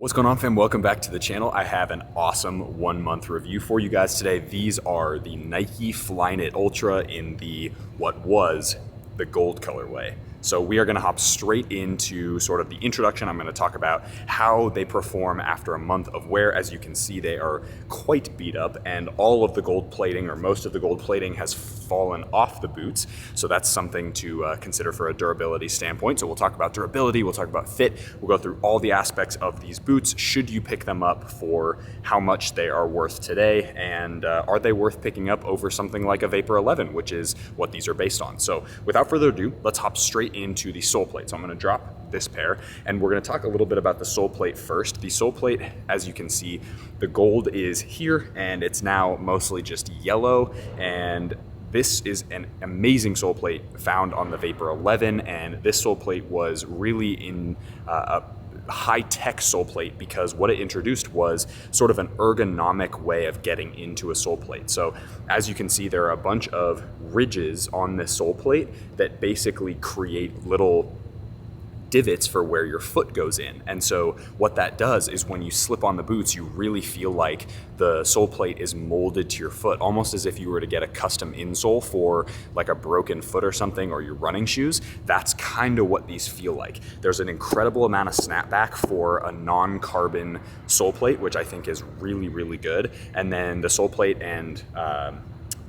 What's going on, fam? Welcome back to the channel. I have an awesome 1 month review for you guys today. These are the Nike FlyKnit Ultra in what was the gold colorway. So we are going to hop straight into sort of the introduction. I'm going to talk about how they perform after a month of wear. As you can see, they are quite beat up, and all of the gold plating, or most of the gold plating, has fallen off the boots. So that's something to consider for a durability standpoint. So we'll talk about durability, we'll talk about fit, we'll go through all the aspects of these boots. Should you pick them up, for how much they are worth today, and are they worth picking up over something like a Vapor 11, which is what these are based on. So without further ado, let's hop straight into the sole plate. So I'm going to drop this pair, and we're going to talk a little bit about the sole plate first. The sole plate, as you can see, the gold is here, and it's now mostly just yellow, and this is an amazing sole plate found on the Vapor 11, and this sole plate was really in a high-tech sole plate because what it introduced was sort of an ergonomic way of getting into a sole plate. So as you can see, there are a bunch of ridges on this sole plate that basically create little divots for where your foot goes in. And so what that does is when you slip on the boots, you really feel like the sole plate is molded to your foot, almost as if you were to get a custom insole for like a broken foot or something, or your running shoes. That's kind of what these feel like. There's an incredible amount of snapback for a non-carbon sole plate, which I think is really, really good. And then the sole plate and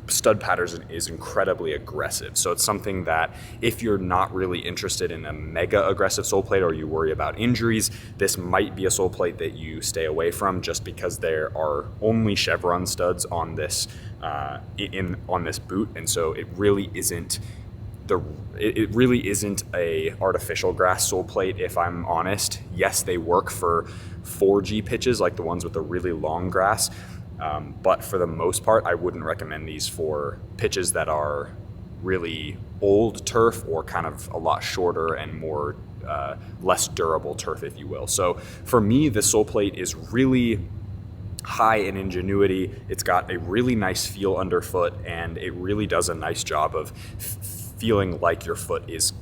stud pattern is incredibly aggressive. So it's something that if you're not really interested in a mega aggressive sole plate, or you worry about injuries, this might be a sole plate that you stay away from, just because there are only chevron studs on this on this boot. And so it really isn't a artificial grass sole plate, if I'm honest. Yes, they work for 4G pitches, like the ones with the really long grass. But for the most part, I wouldn't recommend these for pitches that are really old turf, or kind of a lot shorter and more less durable turf, if you will. So for me, the sole plate is really high in ingenuity. It's got a really nice feel underfoot, and it really does a nice job of feeling like your foot is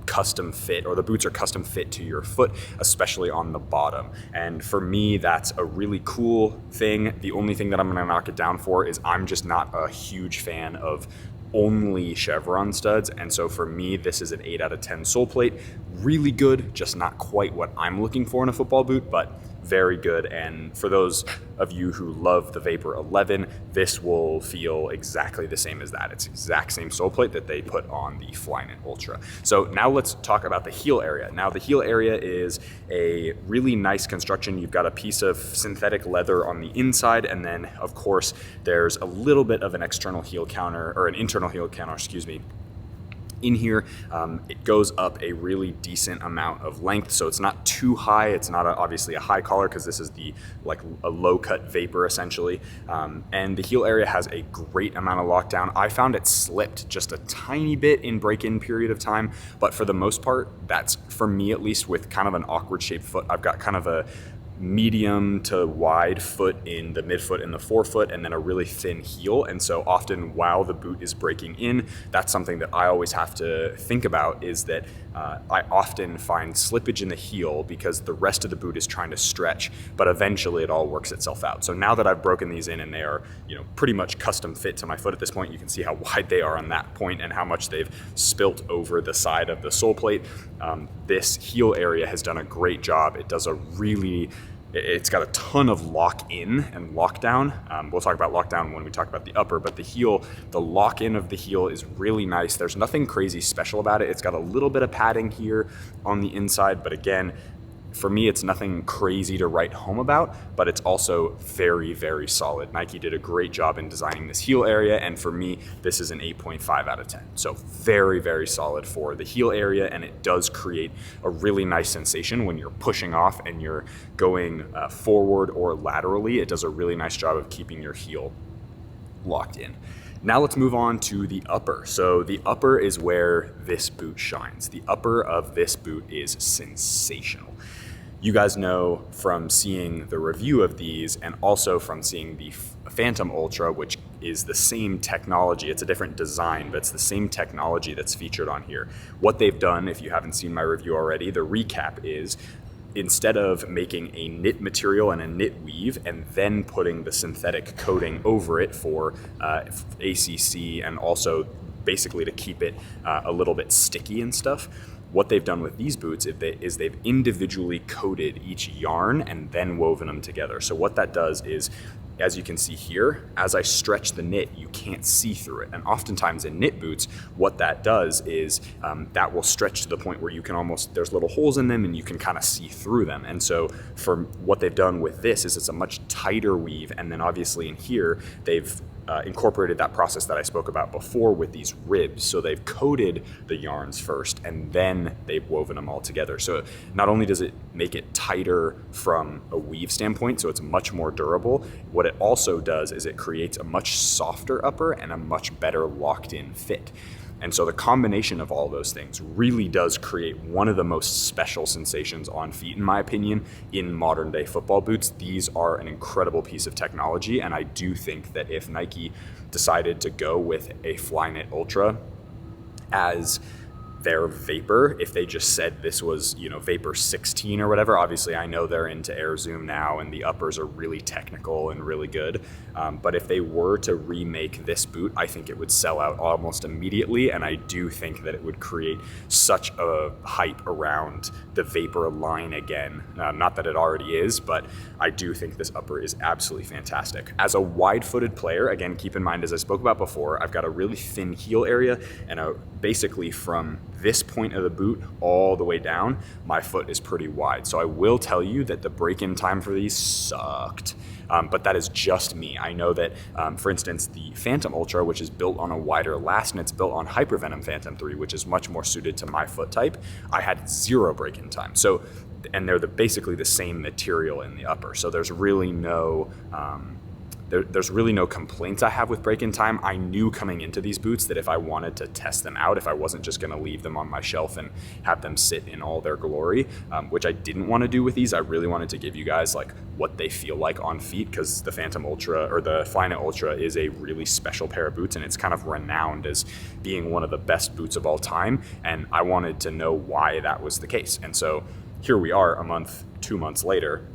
custom fit, or the boots are custom fit to your foot, especially on the bottom. And for me, that's a really cool thing. The only thing that I'm going to knock it down for is I'm just not a huge fan of only chevron studs. And so for me, this is an 8 out of 10 sole plate. Really good, just not quite what I'm looking for in a football boot, but very good. And for those of you who love the Vapor 11, this will feel exactly the same as that. It's the exact same sole plate that they put on the FlyKnit Ultra. So now let's talk about the heel area. Now the heel area is a really nice construction. You've got a piece of synthetic leather on the inside, and then of course there's a little bit of an external heel counter, or an internal heel counter, excuse me, in here. It goes up a really decent amount of length, so it's not too high. It's not obviously a high collar, because this is a low cut Vapor essentially. And the heel area has a great amount of lockdown. I found it slipped just a tiny bit in break-in period of time, but for the most part, that's, for me at least, with kind of an awkward shaped foot. I've got kind of a medium to wide foot in the midfoot and the forefoot, and then a really thin heel. And so often while the boot is breaking in, that's something that I always have to think about, is that I often find slippage in the heel because the rest of the boot is trying to stretch, but eventually it all works itself out. So now that I've broken these in, and they are, pretty much custom fit to my foot at this point, you can see how wide they are on that point and how much they've spilt over the side of the sole plate. This heel area has done a great job. It's got a ton of lock-in and lockdown. We'll talk about lockdown when we talk about the upper, but the lock-in of the heel is really nice. There's nothing crazy special about it. It's got a little bit of padding here on the inside, but again, for me, it's nothing crazy to write home about, but it's also very, very solid. Nike did a great job in designing this heel area, and for me, this is an 8.5 out of 10. So very, very solid for the heel area, and it does create a really nice sensation when you're pushing off and you're going forward or laterally. It does a really nice job of keeping your heel locked in. Now let's move on to the upper. So the upper is where this boot shines. The upper of this boot is sensational. You guys know from seeing the review of these, and also from seeing the Phantom Ultra, which is the same technology. It's a different design, but it's the same technology that's featured on here. What they've done, if you haven't seen my review already, the recap is instead of making a knit material and a knit weave and then putting the synthetic coating over it for ACC and also basically to keep it a little bit sticky and stuff, what they've done with these boots is they've individually coated each yarn and then woven them together. So what that does is, as you can see here, as I stretch the knit, you can't see through it. And oftentimes in knit boots, what that does is that will stretch to the point where you can almost, there's little holes in them and you can kind of see through them. And so for what they've done with this is it's a much tighter weave. And then obviously in here, they've incorporated that process that I spoke about before with these ribs. So they've coated the yarns first and then they've woven them all together. So not only does it make it tighter from a weave standpoint, so it's much more durable, what it also does is it creates a much softer upper and a much better locked in fit. And so the combination of all those things really does create one of the most special sensations on feet, in my opinion, in modern day football boots. These are an incredible piece of technology. And I do think that if Nike decided to go with a FlyKnit Ultra as their Vapor, if they just said this was, Vapor 16 or whatever, obviously I know they're into Air Zoom now and the uppers are really technical and really good. But if they were to remake this boot, I think it would sell out almost immediately. And I do think that it would create such a hype around the Vapor line again. Not that it already is, but I do think this upper is absolutely fantastic. As a wide-footed player, again, keep in mind, as I spoke about before, I've got a really thin heel area and basically from this point of the boot all the way down, my foot is pretty wide. So I will tell you that the break-in time for these sucked. But that is just me. I know that, for instance, the Phantom Ultra, which is built on a wider last, and it's built on Hypervenom Phantom 3, which is much more suited to my foot type, I had 0 break-in time. So, and they're basically the same material in the upper. So there's really no... There's really no complaints I have with break-in time. I knew coming into these boots that if I wanted to test them out, if I wasn't just going to leave them on my shelf and have them sit in all their glory, which I didn't want to do with these, I really wanted to give you guys like what they feel like on feet, because the Phantom Ultra or the FlyKnit Ultra is a really special pair of boots, and it's kind of renowned as being one of the best boots of all time. And I wanted to know why that was the case. And so here we are 2 months later,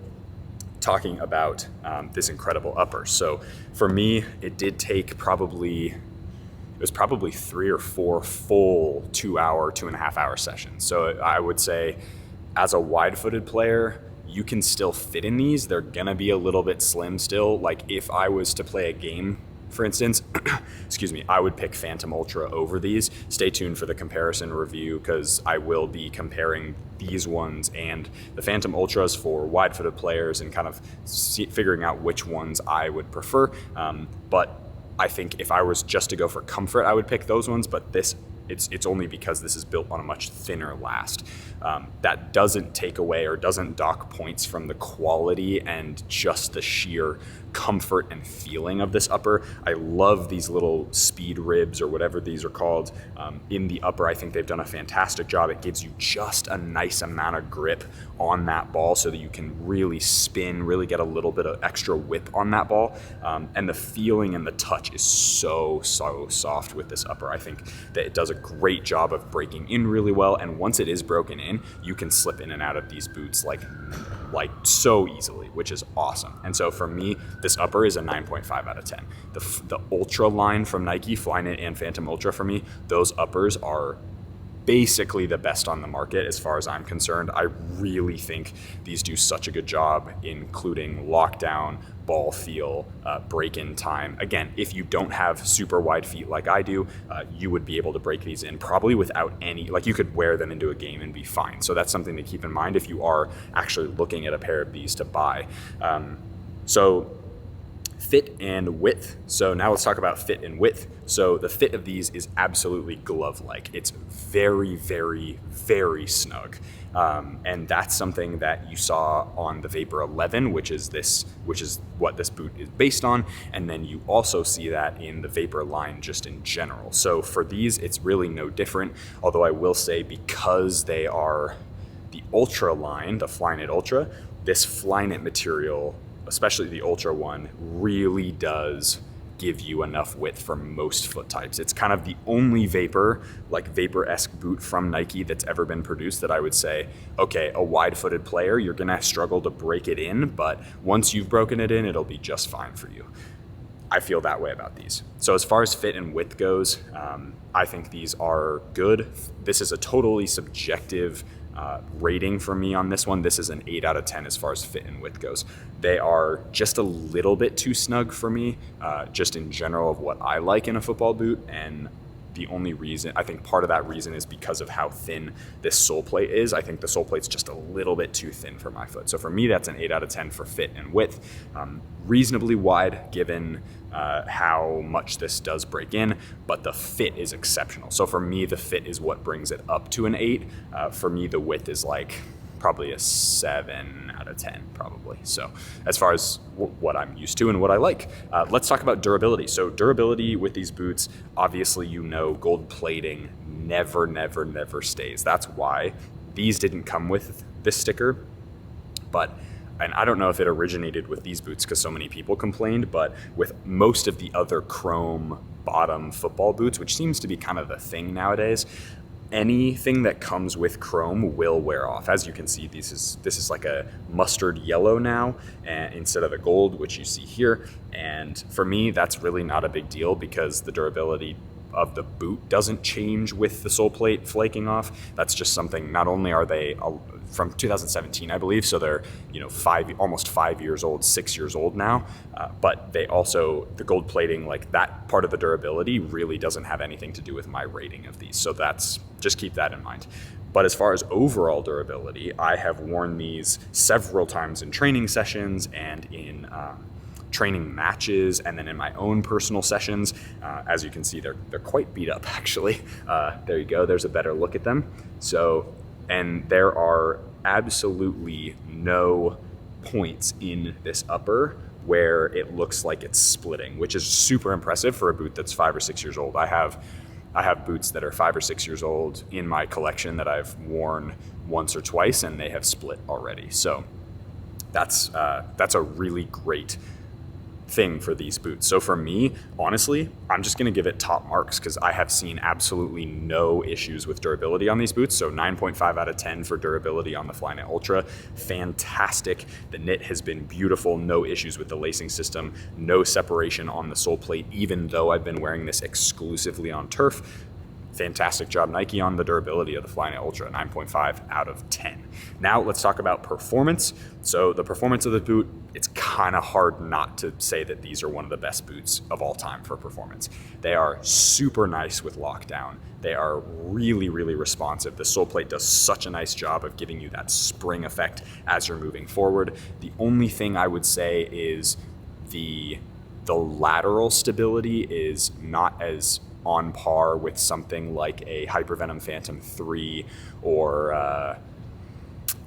talking about this incredible upper. So for me, it did take probably 3 or 4 full 2.5 hour sessions. So I would say as a wide-footed player, you can still fit in these. They're gonna be a little bit slim still. Like if I was to play a game, for instance, excuse me, I would pick Phantom Ultra over these. Stay tuned for the comparison review because I will be comparing these ones and the Phantom Ultras for wide-footed players and kind of figuring out which ones I would prefer. But I think if I was just to go for comfort, I would pick those ones, but it's only because this is built on a much thinner last. That doesn't take away or doesn't dock points from the quality and just the sheer comfort and feeling of this upper. I love these little speed ribs or whatever these are called in the upper. I think they've done a fantastic job. It gives you just a nice amount of grip on that ball so that you can really spin, really get a little bit of extra whip on that ball. And the feeling and the touch is so soft with this upper. I think that it does a great job of breaking in really well. And once it is broken in, you can slip in and out of these boots like so easily, which is awesome. And so for me, this upper is a 9.5 out of 10. The Ultra line from Nike, FlyKnit and Phantom Ultra for me, those uppers are basically the best on the market as far as I'm concerned. I really think these do such a good job, including lockdown, ball feel, break-in time. Again, if you don't have super wide feet like I do, you would be able to break these in probably without any, like you could wear them into a game and be fine. So that's something to keep in mind if you are actually looking at a pair of these to buy. So fit and width. So now let's talk about fit and width. So the fit of these is absolutely glove-like. It's very, very, very snug. And that's something that you saw on the Vapor 11, which is what this boot is based on. And then you also see that in the Vapor line just in general. So for these, it's really no different. Although I will say, because they are the Ultra line, the FlyKnit Ultra, this FlyKnit material, especially the Ultra one, really does give you enough width for most foot types. It's kind of the only vapor-esque boot from Nike that's ever been produced that I would say, okay, a wide-footed player, you're gonna struggle to break it in, but once you've broken it in, it'll be just fine for you. I feel that way about these. So as far as fit and width goes, I think these are good. This is a totally subjective rating for me on this one. This is an 8 out of 10 as far as fit and width goes. They are just a little bit too snug for me, just in general of what I like in a football boot. And the only reason, I think part of that reason is because of how thin this sole plate is. I think the sole plate's just a little bit too thin for my foot. So for me, that's an 8 out of 10 for fit and width. Reasonably wide given how much this does break in, but the fit is exceptional. So for me, the fit is what brings it up to an 8. For me, the width is like probably a 7 out of 10 probably. So as far as what I'm used to and what I like, let's talk about durability. So durability with these boots, obviously, gold plating never stays. That's why these didn't come with this sticker, and I don't know if it originated with these boots because so many people complained, but with most of the other chrome bottom football boots, which seems to be kind of the thing nowadays, anything that comes with chrome will wear off. As you can see, this is like a mustard yellow now, instead of a gold, which you see here. And for me, that's really not a big deal because the durability of the boot doesn't change with the sole plate flaking off. That's just something, not only are they from 2017, I believe, so they're almost 5 years old, 6 years old now, but they also, the gold plating, like that part of the durability really doesn't have anything to do with my rating of these. So just keep that in mind. But as far as overall durability, I have worn these several times in training sessions and in training matches, and then in my own personal sessions. As you can see, they're quite beat up actually. There you go, there's a better look at them. So, and there are absolutely no points in this upper where it looks like it's splitting, which is super impressive for a boot that's 5 or 6 years old. I have boots that are 5 or 6 years old in my collection that I've worn once or twice, and they have split already. So that's a really great thing for these boots. So for me, honestly, I'm just going to give it top marks because I have seen absolutely no issues with durability on these boots. So 9.5 out of 10 for durability on the FlyKnit Ultra. Fantastic. The knit has been beautiful. No issues with the lacing system. No separation on the sole plate, even though I've been wearing this exclusively on turf. Fantastic job, Nike, on the durability of the FlyKnit Ultra, 9.5 out of 10. Now let's talk about performance. So the performance of the boot, it's kind of hard not to say that these are one of the best boots of all time for performance. They are super nice with lockdown. They are really responsive. The sole plate does such a nice job of giving you that spring effect as you're moving forward. The only thing I would say is the lateral stability is not as on par with something like a Hypervenom Phantom 3 or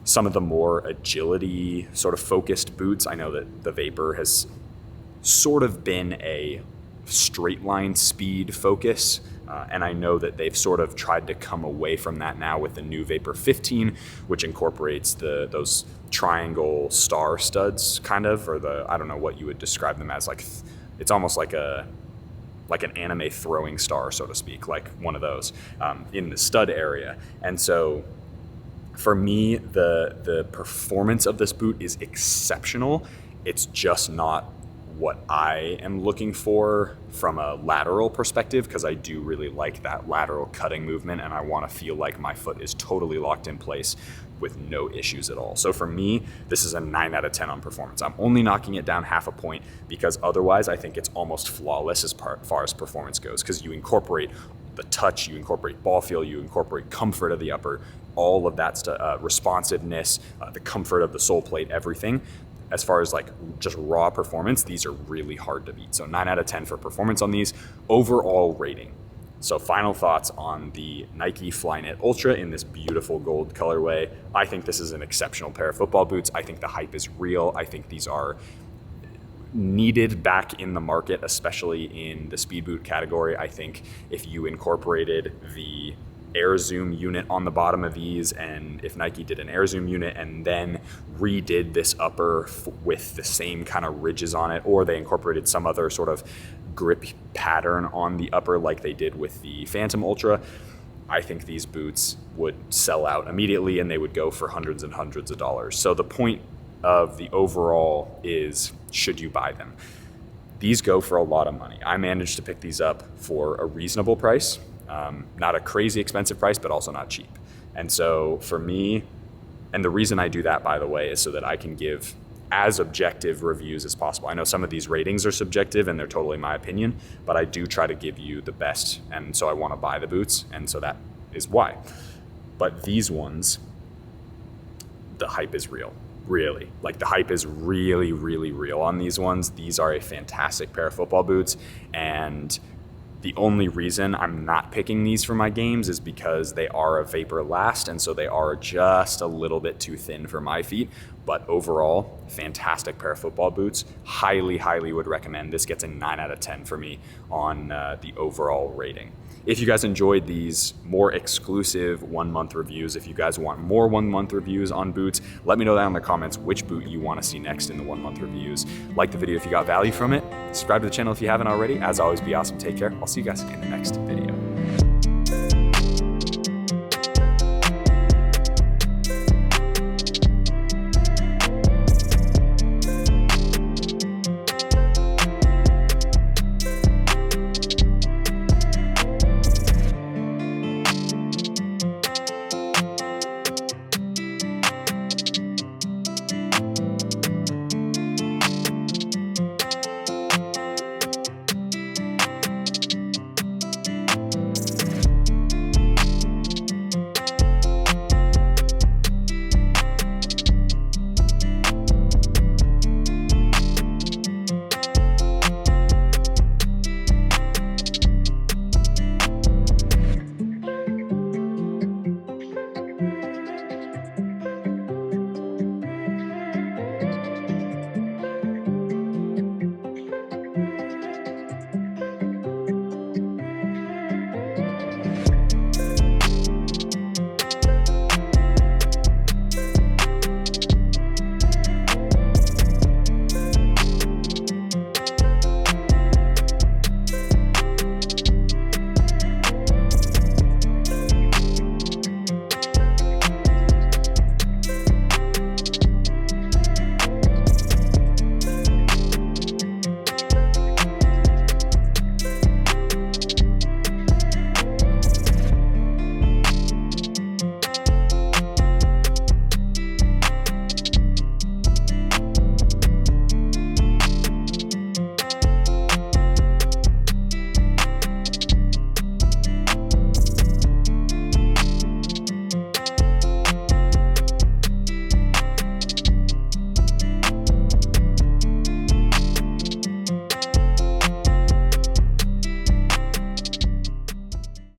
some of the more agility sort of focused boots. I know that the Vapor has sort of been a straight line speed focus, and I know that they've sort of tried to come away from that now with the new Vapor 15, which incorporates those triangle star studs kind of, or I don't know what you would describe them as, like it's almost like an anime throwing star, so to speak, like one of those in the stud area. And so for me, the performance of this boot is exceptional. It's just not what I am looking for from a lateral perspective, because I do really like that lateral cutting movement, and I want to feel like my foot is totally locked in place with no issues at all. So for me, this is a 9 out of 10 on performance. I'm only knocking it down half a point because otherwise I think it's almost flawless as far as performance goes, because you incorporate the touch, you incorporate ball feel, you incorporate comfort of the upper, all of that stuff, responsiveness, the comfort of the sole plate, everything. As far as like just raw performance, these are really hard to beat. So 9 out of 10 for performance on these. Overall rating. So final thoughts on the Nike FlyKnit Ultra in this beautiful gold colorway. I think this is an exceptional pair of football boots. I think the hype is real. I think these are needed back in the market, especially in the speed boot category. I think if you incorporated the Air Zoom unit on the bottom of these, and if Nike did an Air Zoom unit and then redid this upper with the same kind of ridges on it, or they incorporated some other sort of grip pattern on the upper like they did with the Phantom Ultra, I think these boots would sell out immediately and they would go for hundreds and hundreds of dollars. So the point of the overall is, should you buy them? These go for a lot of money. I managed to pick these up for a reasonable price, not a crazy expensive price, but also not cheap. And so for me, and the reason I do that, by the way, is so that I can give as objective reviews as possible. I know some of these ratings are subjective and they're totally my opinion, but I do try to give you the best. And so I want to buy the boots. And so that is why. But these ones, the hype is real. Really, like the hype is really, really real on these ones. These are a fantastic pair of football boots, and the only reason I'm not picking these for my games is because they are a vapor last, and so they are just a little bit too thin for my feet. But overall, fantastic pair of football boots. Highly, highly would recommend. This gets a 9 out of 10 for me on the overall rating. If you guys enjoyed these more exclusive 1 month reviews, if you guys want more 1 month reviews on boots, let me know down in the comments which boot you want to see next in the 1 month reviews. Like the video if you got value from it. Subscribe to the channel if you haven't already. As always, be awesome. Take care. I'll see you guys in the next